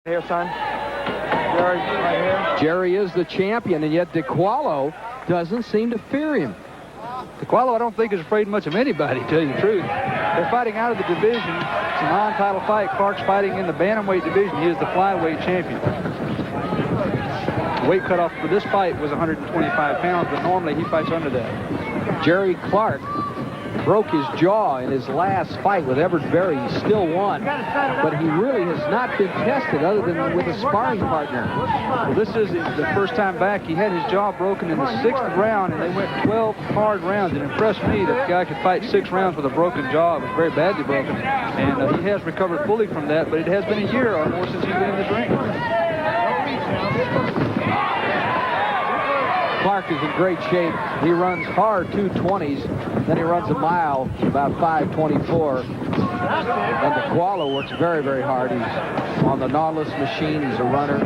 Here, son. Jerry, right here. Jerry is the champion, and yet DiQuollo doesn't seem to fear him. DiQuollo, I don't think, is afraid much of anybody, to tell you the truth. They're fighting out of the division. It's a non-title fight. Clarke's fighting in the bantamweight division. He is the flyweight champion. The weight cutoff for this fight was 125 pounds, but normally he fights under that. Jerry Clarke broke his jaw in his last fight with Everett Berry. He still won, but he really has not been tested other than with a sparring partner. Well, this is the first time back. He had his jaw broken in the 6th round, and they went 12 hard rounds. It impressed me that the guy could fight 6 rounds with a broken jaw. It was very badly broken, and he has recovered fully from that, but it has been a year or more since he's been in this ring. Clarke is in great shape. He runs hard 220s, then he runs a mile about 524. And DiQuollo works very, very hard. He's on the Nautilus machine. He's a runner.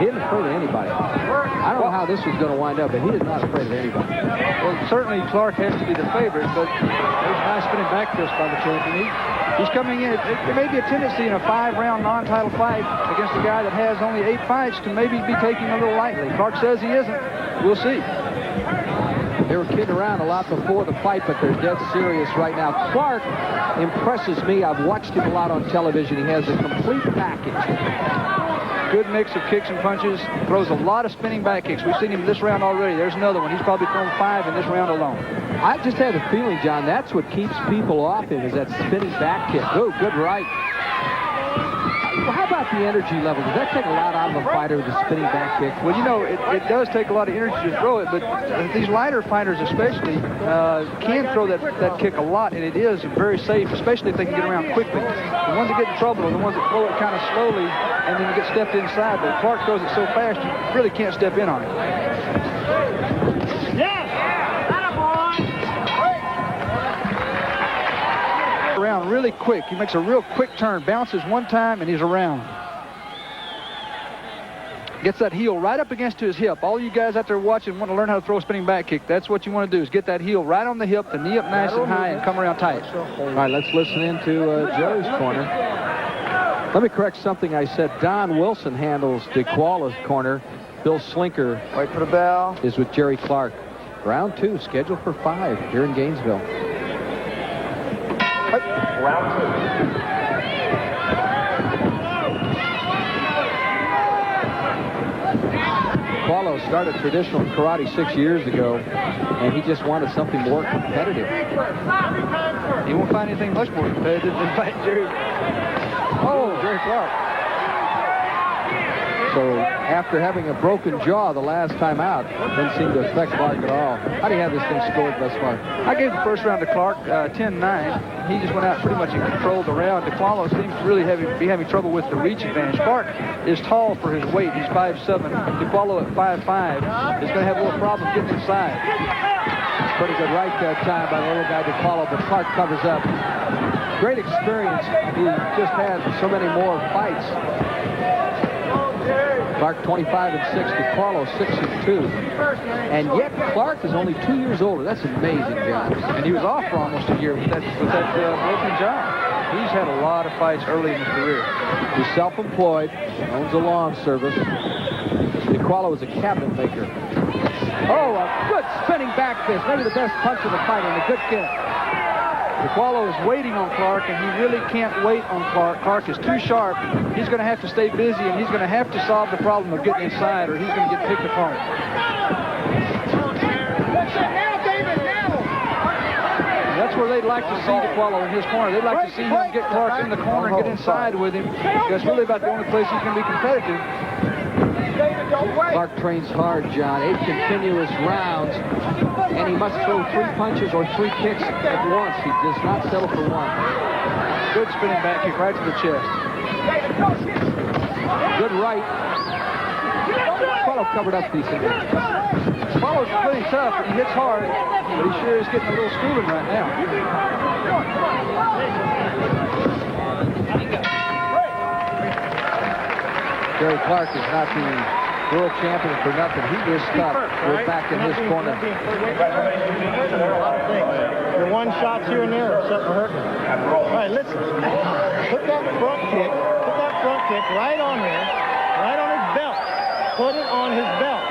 He isn't afraid of anybody. I don't know how this was going to wind up, but he is not afraid of anybody. Well, certainly Clarke has to be the favorite, but there's a nice spinning back fist by the champion. He's coming in. There may be a tendency in a 5-round non-title fight against a guy that has only 8 fights to maybe be taking a little lightly. Clarke says he isn't. We'll see. They were kidding around a lot before the fight, but they're dead serious right now. Clarke impresses me. I've watched him a lot on television. He has a complete package. Good mix of kicks and punches. Throws a lot of spinning back kicks. We've seen him this round already. There's another one. He's probably thrown 5 in this round alone. I just had a feeling, John, that's what keeps people off him, is that spinning back kick. Oh, good right. Well, how about the energy level? Does that take a lot out of a fighter with a spinning back kick? Well, you know, it does take a lot of energy to throw it, but these lighter fighters especially can throw that kick a lot, and it is very safe, especially if they can get around quickly. The ones that get in trouble are the ones that throw it kind of slowly and then get stepped inside, but Clarke throws it so fast you really can't step in on it. Around really quick. He makes a real quick turn, bounces one time, and he's around. Gets that heel right up against his hip. All you guys out there watching want to learn how to throw a spinning back kick. That's what you want to do, is get that heel right on the hip, the knee up nice and high, and come around tight. All right, let's listen into Jerry's corner. Let me correct something I said. Don Wilson handles DiQuollo's corner. Bill Slinker, wait for the bell, is with Jerry Clarke. Round 2 scheduled for 5 here in Gainesville. Round 2. DiQuollo started traditional karate 6 years ago, and he just wanted something more competitive. He won't find anything much more competitive than fighting Jerry Clarke. So after having a broken jaw the last time out, didn't seem to affect Clarke at all. How do you have this thing scored thus far? I gave the first round to Clarke 10-9. He just went out pretty much and controlled the round. DiQuollo seems to really be having trouble with the reach advantage. Clarke is tall for his weight. He's 5'7". DiQuollo at 5'5" is going to have a little problem getting inside. Pretty good right time by the little guy DiQuollo, but Clarke covers up. Great experience. He just had so many more fights. Clarke 25-6, DiQuollo 6-2. And yet Clarke is only 2 years older. That's amazing, John. And he was off for almost a year with that broken jaw. He's had a lot of fights early in his career. He's self-employed, owns a lawn service. DiQuollo is a cabinet maker. Oh, a good spinning back fist. Maybe the best punch of the fight, and a good kick. DiQuollo is waiting on Clarke, and he really can't wait on Clarke. Clarke is too sharp. He's going to have to stay busy, and he's going to have to solve the problem of getting inside, or he's going to get picked apart. And that's where they'd like to see DiQuollo in his corner. They'd like to see him get Clarke in the corner and get inside with him. That's really about the only place he's going to be competitive. Clarke trains hard, John. 8 continuous rounds, and he must throw 3 punches or 3 kicks at once. He does not settle for one. Good spinning back kick right to the chest. Good right. DiQuollo covered up decently. DiQuollo's pretty tough, and he hits hard, but he sure is getting a little schooling right now. Jerry Clarke is not the world champion for nothing. He is tough. We're back in his corner. Your one shots here and there, except for hurting. All right, listen. Put that front kick. right on here, right on his belt. Put it on his belt.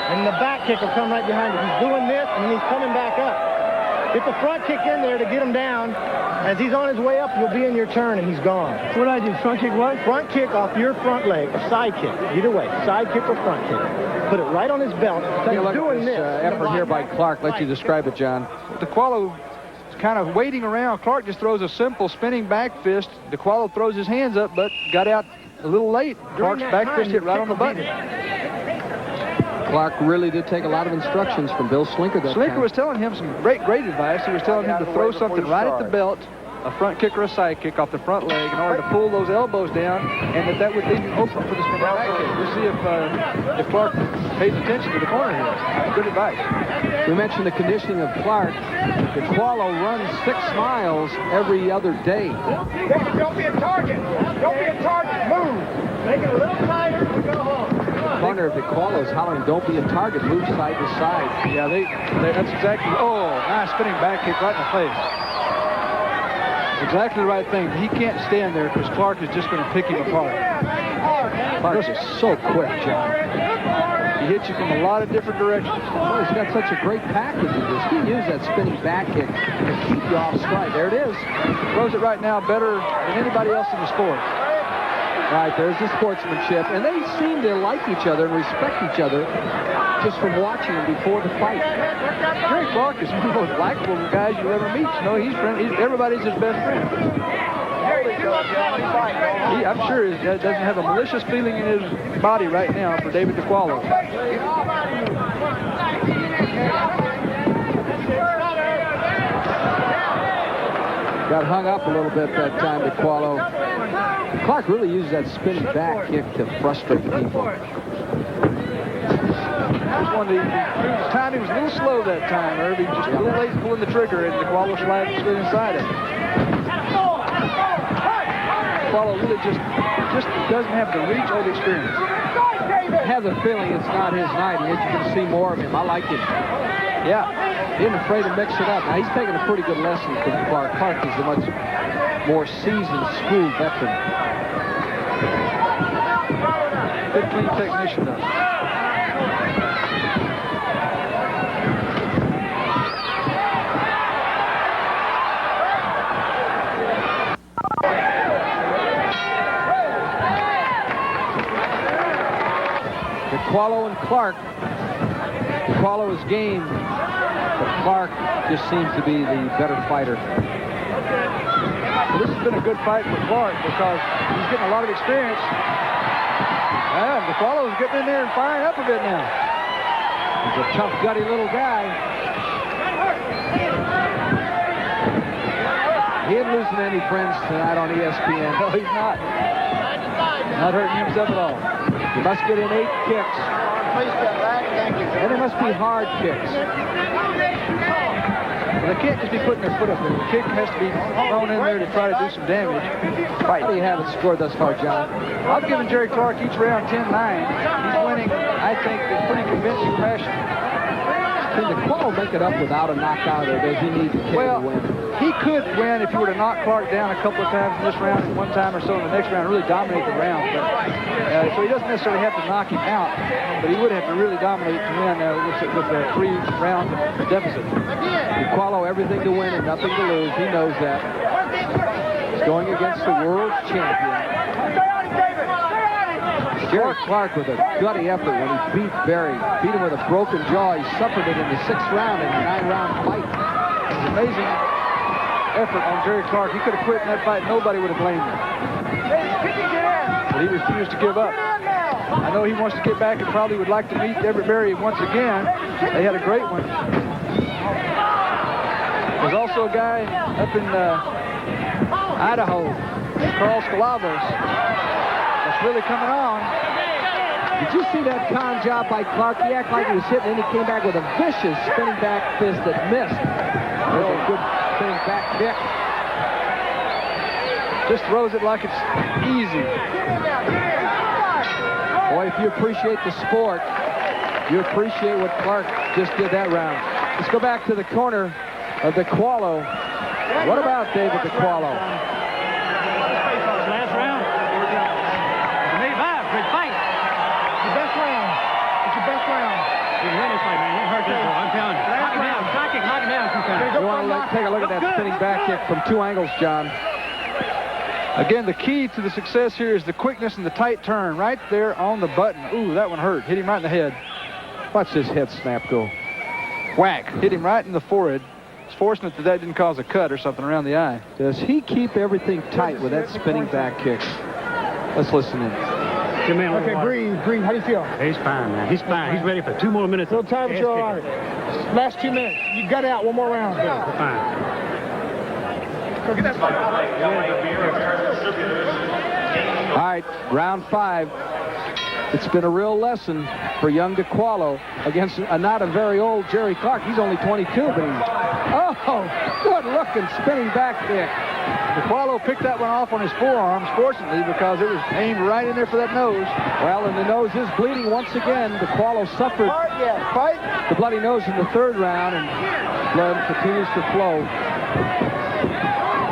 And the back kick will come right behind it. He's doing this, and he's coming back up. Get the front kick in there to get him down. As he's on his way up, you'll be in your turn, and he's gone. What do I do? Front kick what? Front kick off your front leg, or side kick. Either way, side kick or front kick. Put it right on his belt. So he's doing this. Effort here by Clarke. Let you describe it, John. DiQuollo is kind of waiting around. Clarke just throws a simple spinning back fist. DiQuollo throws his hands up, but got out a little late. Clarke's back fist hit right on the button. Clarke really did take a lot of instructions from Bill Slinker that Slinker time. was telling him some great advice. He was telling him to throw something right at the belt, a front kick or a side kick off the front leg in order to pull those elbows down, and that would leave you open for the spinning back kick. We'll see if Clarke pays attention to the corner here. Good advice. We mentioned the conditioning of Clarke. DiQuollo runs 6 miles every other day. Don't be a target. Don't be a target. Move. Make it a little tighter and go home. The corner of DiQuollo is hollering, don't be a target, move side to side. Yeah, that's exactly, nice spinning back kick right in the face. Exactly the right thing. He can't stand there because Clarke is just going to pick him apart. Clarke is so quick, John. He hits you from a lot of different directions. Well, he's got such a great package of this. He used that spinning back kick to keep you off stride. There it is. Throws it right now better than anybody else in the sport. Right, there's the sportsmanship. And they seem to like each other and respect each other just from watching them before the fight. Jerry Clarke is one of those likable guys you ever meet. You know, everybody's his best friend. I'm sure he doesn't have a malicious feeling in his body right now for David DiQuollo. Got hung up a little bit that time, DiQuollo. Clarke really uses that spinning back kick to frustrate people. His timing was a little slow that time, Irv. He was just a little late pulling the trigger, and DiQuollo slid inside it. DiQuollo really just doesn't have the reach or the experience. I have the feeling it's not his night, and yet you can see more of him. I like him. Yeah. He isn't afraid to mix it up. Now, he's taking a pretty good lesson from Clarke. Clarke is a much more seasoned, school veteran. Good, clean technician, though. DiQuollo and Clarke. DiQuollo is game, but Clarke just seems to be the better fighter. Well, this has been a good fight for Clarke because he's getting a lot of experience. And DiQuollo's getting in there and firing up a bit now. He's a tough, gutty little guy. He ain't losing any friends tonight on ESPN. No, he's not. Not hurting himself at all. He must get in 8 kicks. And they must be hard kicks. Well, they can't just be putting their foot up there. The kick has to be thrown in there to try to do some damage. How do you have it scored thus far, John? I've given Jerry Clarke each round 10-9. He's winning, I think, in pretty convincing fashion. Can DiQuollo make it up without a knockout, or does he need the kick to win? He could win if he were to knock Clarke down a couple of times in this round and one time or so in the next round, really dominate the round. But, so he doesn't necessarily have to knock him out, but he would have to really dominate to win with a 3-round deficit. DiQuollo, everything to win and nothing to lose. He knows that. He's going against the world champion. Jerry Clarke with a gutty effort when he beat Berry. Beat him with a broken jaw. He suffered it in the 6th round in a 9-round fight. It was amazing effort on Jerry Clarke. He could have quit in that fight. Nobody would have blamed him. But he refused to give up. I know he wants to get back and probably would like to meet Everett Berry once again. They had a great one. There's also a guy up in Idaho, Carl Scalavos, that's really coming on. Did you see that con job by Clarke? He acted like he was hitting, and he came back with a vicious spinning back fist that missed. There's a good spinning back kick. Just throws it like it's easy. Boy, if you appreciate the sport, you appreciate what Clarke just did that round. Let's go back to the corner of DiQuollo. What about David DiQuollo? Last round. want to take a look at that spinning back kick from two angles, John. Again, the key to the success here is the quickness and the tight turn right there on the button. Ooh, that one hurt. Hit him right in the head. Watch this head snap go. Whack. Hit him right in the forehead. It's fortunate that that didn't cause a cut or something around the eye. Does he keep everything tight with that spinning back kick? Let's listen in. Okay, breathe. How do you feel? He's fine, man. He's fine. He's ready for 2 more minutes. No time to show on it. Last 2 minutes. You got out. One more round. We're fine. Go get that fight. All right, round 5. It's been a real lesson for young DiQuollo against not a very old Jerry Clarke. He's only 22, but good-looking spinning back kick. DiQuollo picked that one off on his forearms, fortunately, because it was aimed right in there for that nose. Well, and the nose is bleeding once again. DiQuollo suffered the bloody nose in the 3rd round, and blood continues to flow.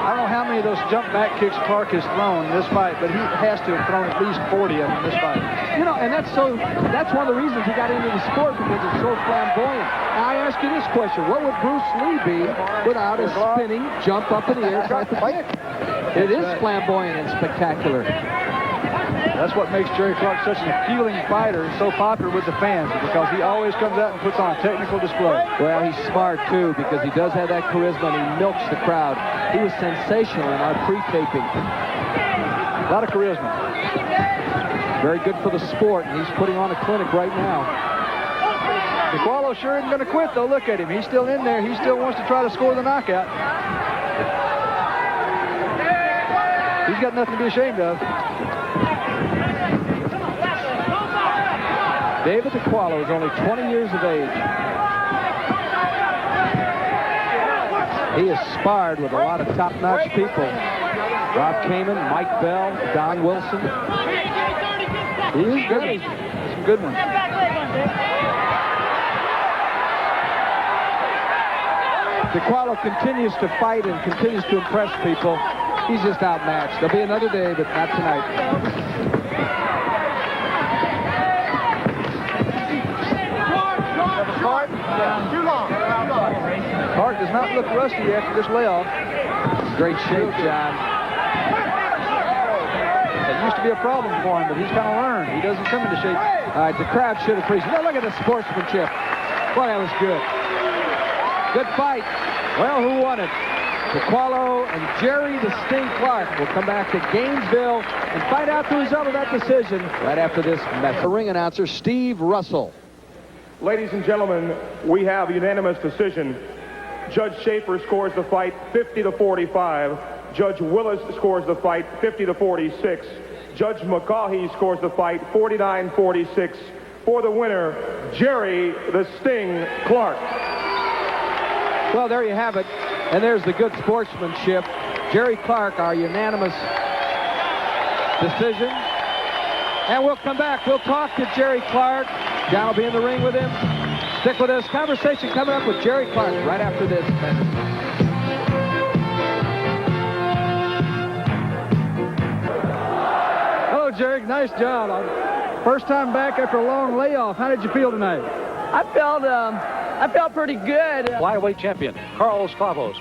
I don't know how many of those jump back kicks Clarke has thrown in this fight, but he has to have thrown at least 40 of them in this fight. You know, and that's one of the reasons he got into the sport, because it's so flamboyant. Now, I ask you this question. What would Bruce Lee be without a spinning jump up in the air type of kick? It is flamboyant and spectacular. That's what makes Jerry Clarke such an appealing fighter and so popular with the fans, because he always comes out and puts on a technical display. Well, he's smart, too, because he does have that charisma, and he milks the crowd. He was sensational in our pre-taping. A lot of charisma. Very good for the sport, and he's putting on a clinic right now. DiQuollo sure isn't going to quit, though. Look at him. He's still in there. He still wants to try to score the knockout. He's got nothing to be ashamed of. David DiQuollo is only 20 years of age. He has sparred with a lot of top-notch people. Rob Kamen, Mike Bell, Don Wilson. He's good. Some good ones. DiQuollo continues to fight and continues to impress people. He's just outmatched. There'll be another day, but not tonight. Too long. Clarke does not look rusty after this layoff. Great shape, John. That used to be a problem for him, but he's kind of learned. He doesn't come into shape. All right, the crowd should appreciate it. Look at the sportsmanship. Boy, that was good. Good fight. Well, who won it? DiQuollo and Jerry the Sting Clarke will come back to Gainesville and find out the result of that decision right after this message. The ring announcer, Steve Russell. Ladies and gentlemen, we have a unanimous decision. Judge Schaefer scores the fight 50-45. Judge Willis scores the fight 50-46. Judge McCaughey scores the fight 49-46. For the winner, Jerry the Sting Clarke. Well, there you have it. And there's the good sportsmanship. Jerry Clarke, our unanimous decision. And we'll come back. We'll talk to Jerry Clarke. John will be in the ring with him. Stick with us. Conversation coming up with Jerry Clarke right after this. Hello, Jerry. Nice job. First time back after a long layoff. How did you feel tonight? I felt pretty good. Flyweight champion, Carlos Clavos.